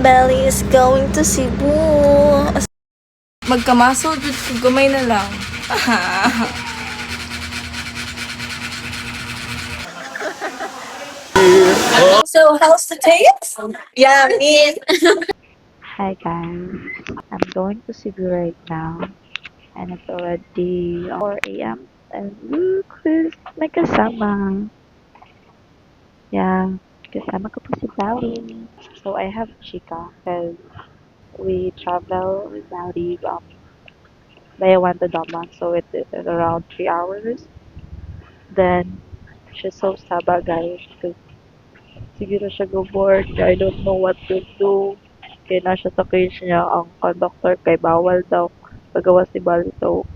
Belly is going to Cebu. Magkamaso, jud ko gamay na lang. So, how's the taste? Yummy. Hi guys, I'm going to Cebu right now and it's already 4 a.m. and look who's may kasama. Yeah, kasama ko po si Bali. So I have Chika because we travel with Bali by one to Daman, so it is around 3 hours. Then she's so saba guys because siguro siya go bored. I don't know what to do. Kaya nasa sa cage niya ang conductor kay bawal daw pagawa si Bali. So,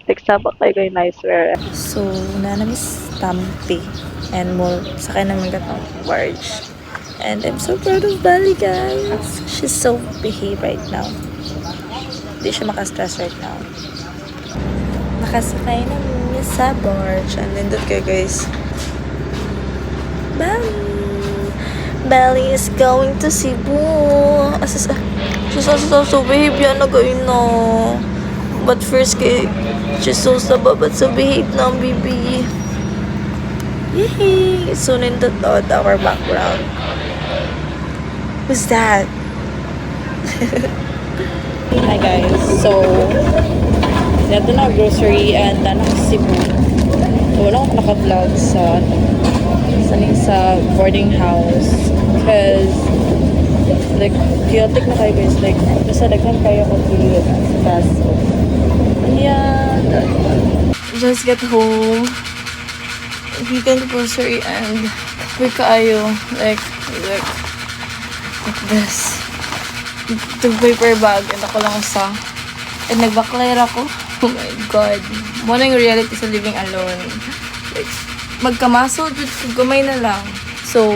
nagsabak tayo kay nice wear. So, nanamis Tampi and more sakay naman katong barge. And I'm so proud of Bali, guys. She's so behave right now. Hindi siya makastress right now. Nakasakay na niya sa barge. And nindot kayo, guys. Bali. Bali is going to Cebu. She's also behave yan na gawin no. But first kay she's so saba but so behave na ang bibi. Yay! So nindot our background. Who's that? Hi guys. So nato na grocery and na Cebu. So wala akong naka-vlog sa sa boarding house because like chaotic na kayo guys, like basta daghan kayo ko fast. So yeah, just get home, we can grocery and we kaayo like this the paper bag and ako lang usa and nagbaklayr ako. Oh my god, mo na yung reality sa living alone, like magkamaso jud ko gamay na lang. So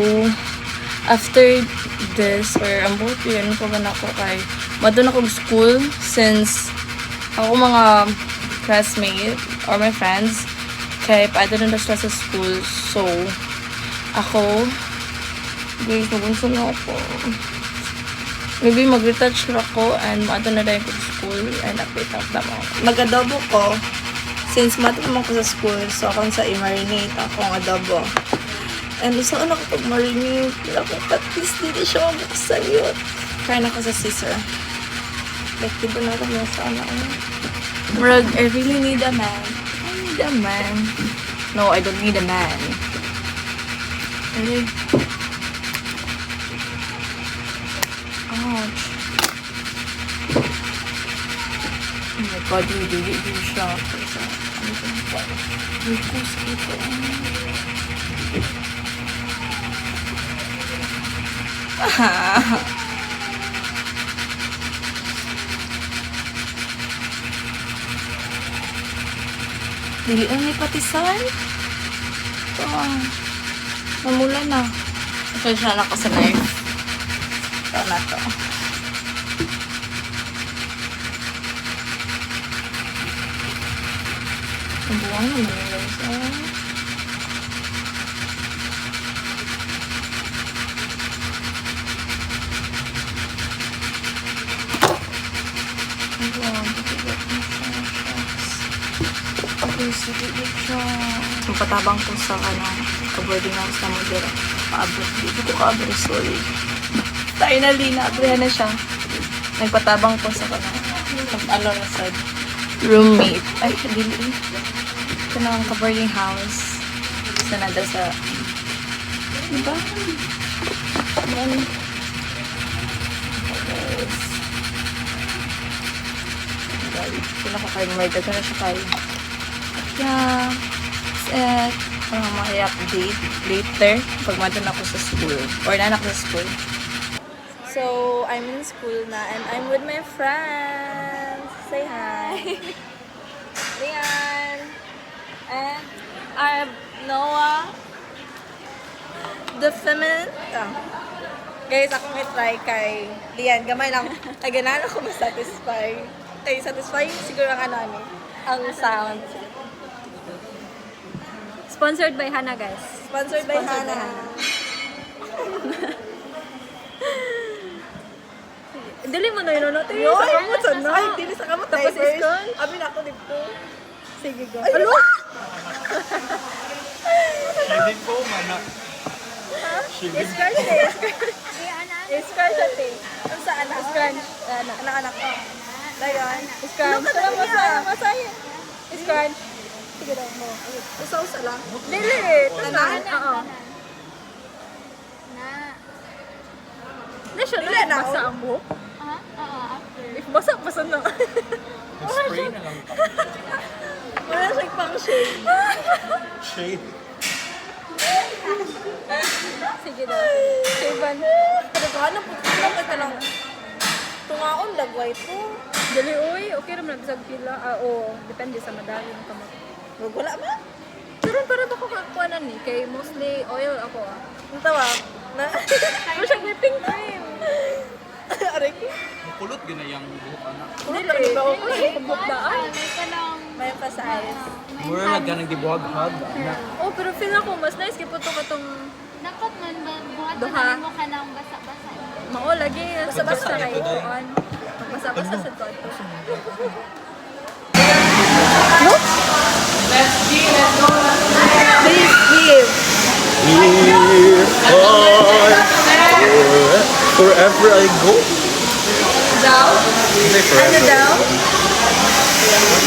after this or ang buot yun pa ba na ako kay madun ako school since ako mga classmate or my friends kay paado na sila sa school. So ako guys mabunso na ako, maybe mag-retouch na ako and mato na rin ko sa school and update up na mo. Mag-adobo ko since mato naman ko sa school, so akong sa i-marinate akong adobo. And saan ako pag-marinate, ako patis, hindi siya mabuksan yun. Kain ako sa scissor. Like, diba na ako mo saan ako. Rug, I really need a man. I need a man. No, I don't need a man. Really? Ouch. Oh my god, hindi siya. May kus dito. Dili ang may patisan. Ito namula na. Ito siya na ako sa knife. Ito na to. Buwan naman yung guys. So, patabang ko sa ka-boarding house na mo dira. Paabot. Dito ko kaabot. Sorry. Finally, naabrihan na siya. Nagpatabang ko sa ano na sa roommate. Ay, dili. Ito na ang ka-boarding house. Isa na daw sa diba? Yan. Ito na kakain-word. Ito na siya kayo. Yeah, that's it. May update later pag madun ako sa school or nanak sa school. So, I'm in school na and I'm with my friends. Say hi. Lian. And I have Noah. The feminine. Guys, akong itry kay Lian. Gamay lang. Ay, ganahan ako ma-satisfy. Ay, satisfy siguro ang ang sound. Sponsored by Hana, guys. Sponsored by Hana. Dili mo na yun, no? Tiyo, sa kamot, sa na. Ay, dili sa kamot. Tapos diapers. iskan. Abi na ako dito. Sige, go. Alo? Shading po, mana. Iskar siya, iskar siya, te. Ang saan na? Scrunch. Anak-anak ko. Dayon. Scrunch. Tara, masaya. Scrunch. Sige daw mo. Usa-usa lang. Dili. Tanan? Oo. Hindi siya Dili na. na, Basa oh. ang buhok. after. If basa na. Spray na lang. Wala siyang pang shade. Shade. Sige daw. Shaven. Pero ba, ano po? Ano ka lang? Tungaon, lagway po. Dili, uy. Okay naman bisag pila. Oo. Depende sa madali ng kamot. Wala ba? Pero para ba ko kakuanan ni? Kay mostly oil ako Ang tawa. Na. Pero siya whipping cream. Aray ko. Makulot ginayang buhok anak. Dili. Pagbukaan. May tanong. May emphasize. Mura lang ka nang gibuhag-hag. anak. Oh, pero feel ako mas nice kay puto katong Dapat man ba buhat Duha. na mo ka ng basa-basa. mao lagi sa basta Basta kay ito, day. kuan. Magbasa-basa sa kwarto. Please give. Wherever I go. Daw? Hindi, Ano forever. daw?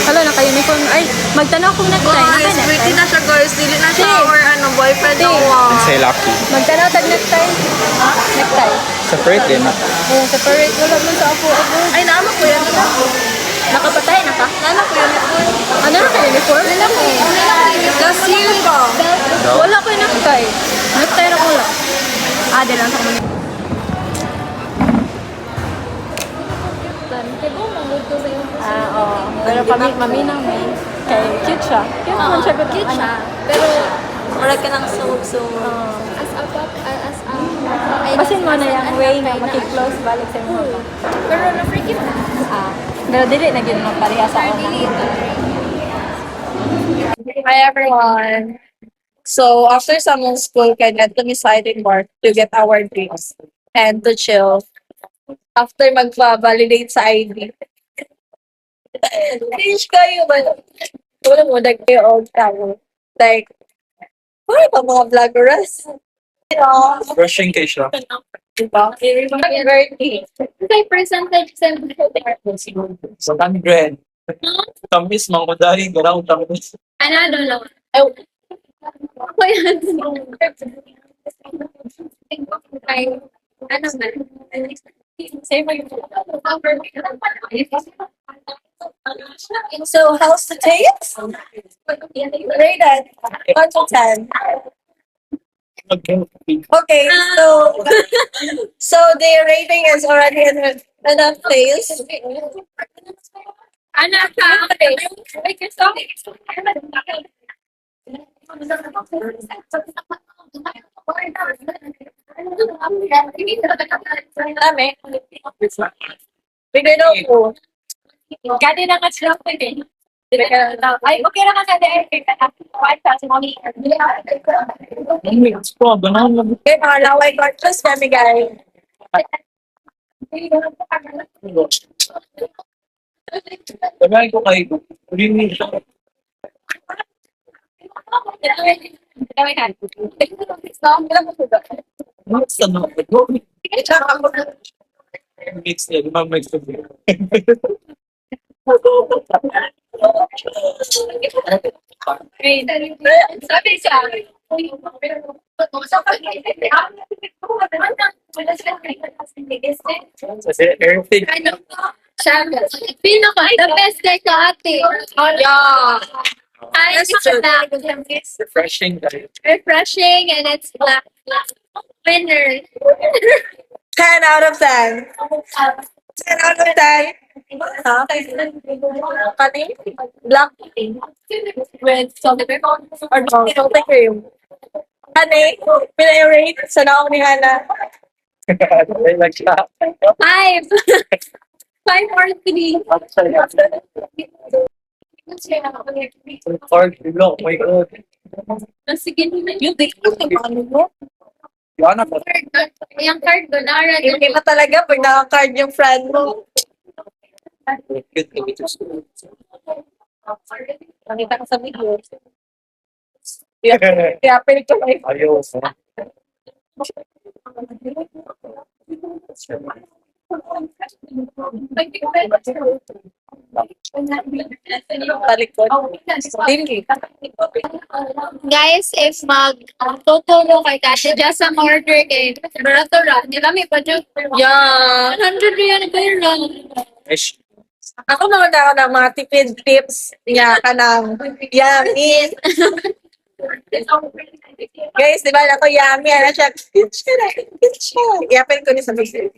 Hala na kayo ni kung ay magtanaw kung necktie. Guys, pretty na siya guys. Dili na siya Hey. or ano, boyfriend Hey. na Say lucky. Magtanaw tag necktie. Necktie. Separate din na. Oh, separate wala man sa ako. Ay, naama ko yan. Nakapatay na ka? Naama ko yan. Ano na kayo uniform? Last year ko. Wala ko yung necktie. Necktie na ko lang. Ah, di lang sa kumain. Oo. Pero kami, maminang may. Kay cute siya. Cute naman siya. Cute siya. Pero, wala ka nang sumug-sumug. As a pop, as a... Basin mo na yung way na makik-close balik sa mga pa. Pero na-freaky na. Pero dili na gina pareha sa una. Hi everyone. So after summer school, kaya decided work to get our drinks and to chill. After magpa-validate sa ID. Cringe kayo ba? Wala mo, kayo old travel. Like, wala pa mga vloggers? Brushing kay siya. Diba? Very Kay percentage sa 100. Tamis, mga kudari. Garaw, tamis. Ano lang. Ako yan. Ay, ano ba? So, how's the taste? Rated 1 to 10. Okay, so the rating is already enough taste. Ano ka? Wait, gusto? Dami. Bigay daw po. Gati na ka sila ko eh. Ay, okay na ka sa Mix po, ganahan lang. Okay, mga laway gorgeous, kami guys. Sabihin ko kay Rini siya. Mix na naman. Mix na, di ba mix na din. Sabi siya. Kasi everything. Ano? Sabi. Pinaka, the best day ko ate. Yeah. Ay, black. Refreshing guys. Refreshing and it's black. Winner. 10 out of 10. 10 out of 10. Huh? Kani? Black with salty cream. Kani? Pinay-rate sa naong ni Hana. Ay, like siya. 5. 5 or 3. Or, no, my God. Sige, Yung take mo, ano mo? Yan ako. Yung card ko, nara. Hindi pa talaga pag naka-card yung friend mo. Nakita ko sa video. Kaya pwede ko like, Ayaw. talikod. Dili. Guys, if mag-tutulong kay Kasi just ang order kay Baratora, di ba may budget? Yeah. 100 yan ba yun? Ish. Ako naman ako ng mga tipid tips niya ka ng yummy. Guys, di ba ako yummy? Ano siya? Cute siya. Cute siya. Yapin ko ni sa video.